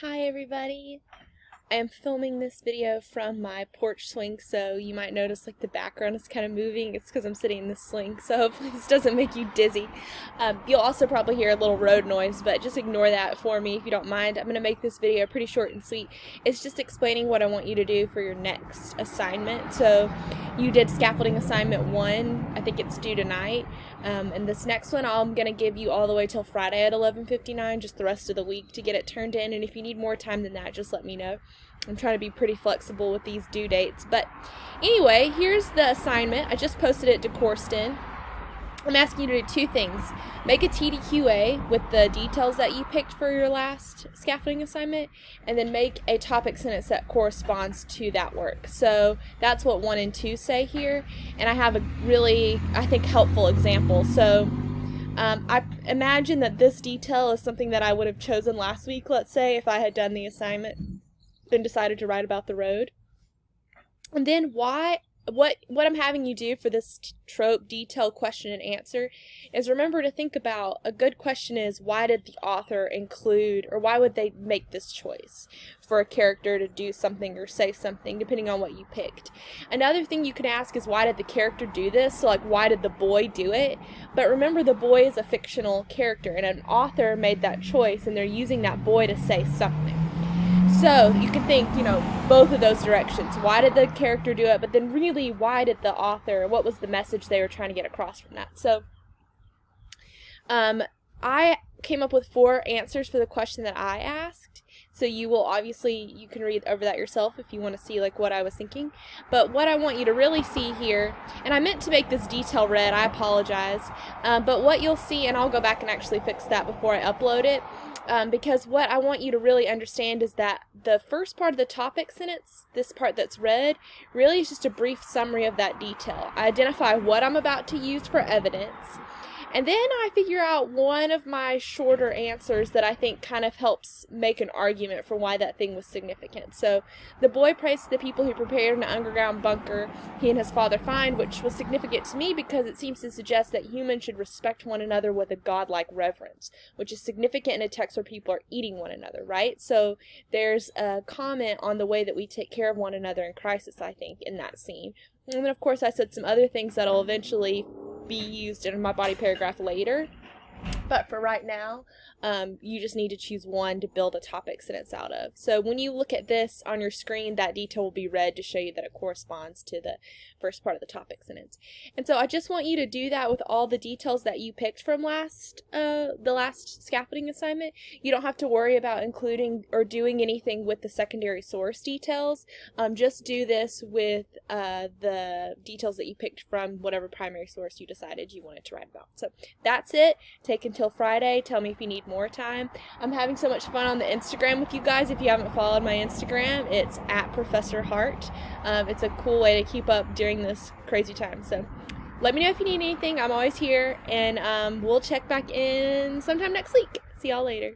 Hi everybody! I am filming this video from my porch swing, so you might notice like the background is kind of moving. It's because I'm sitting in this swing, so hopefully this doesn't make you dizzy. You'll also probably hear a little road noise, but just ignore that for me if you don't mind. I'm going to make this video pretty short and sweet. It's just explaining what I want you to do for your next assignment. So you did scaffolding assignment 1, I think it's due tonight, and this next one I'm going to give you all the way till Friday at 11:59, just the rest of the week to get it turned in, and if you need more time than that, just let me know. I'm trying to be pretty flexible with these due dates. But anyway, here's the assignment. I just posted it to Corsten. I'm asking you to do 2 things. Make a TDQA with the details that you picked for your last scaffolding assignment, and then make a topic sentence that corresponds to that work. So that's what 1 and 2 say here, and I have a really, I think, helpful example. So I imagine that this detail is something that I would have chosen last week, let's say, if I had done the assignment, then decided to write about the road. And then what I'm having you do for this trope detail question and answer is remember to think about, a good question is, why did the author include, or why would they make this choice for a character to do something or say something, depending on what you picked. Another thing you could ask is, why did the character do this? So like, why did the boy do it? But remember, the boy is a fictional character, and an author made that choice, and they're using that boy to say something. So you can think, both of those directions. Why did the character do it? But then really, why did the author, what was the message they were trying to get across from that? So I came up with 4 answers for the question that I asked. So you can read over that yourself if you want to see like what I was thinking. But what I want you to really see here, and I meant to make this detail red, I apologize. But what you'll see, and I'll go back and actually fix that before I upload it, because what I want you to really understand is that the first part of the topic sentence, this part that's red, really is just a brief summary of that detail. I identify what I'm about to use for evidence, and then I figure out one of my shorter answers that I think kind of helps make an argument for why that thing was significant. So, the boy prays to the people who prepared an underground bunker he and his father find, which was significant to me because it seems to suggest that humans should respect one another with a godlike reverence, which is significant in a text where people are eating one another, right? So, there's a comment on the way that we take care of one another in crisis, I think, in that scene. And then, of course, I said some other things that'll eventually be used in my body paragraph later. But for right now, you just need to choose one to build a topic sentence out of. So when you look at this on your screen, that detail will be red to show you that it corresponds to the first part of the topic sentence. And so I just want you to do that with all the details that you picked from the last scaffolding assignment. You don't have to worry about including or doing anything with the secondary source details. Just do this with the details that you picked from whatever primary source you decided you wanted to write about. So that's it. Take until Friday. Tell me if you need more time. I'm having so much fun on the Instagram with you guys. If you haven't followed my Instagram, it's @ProfessorHart. It's a cool way to keep up during this crazy time. So let me know if you need anything. I'm always here, and we'll check back in sometime next week. See y'all later.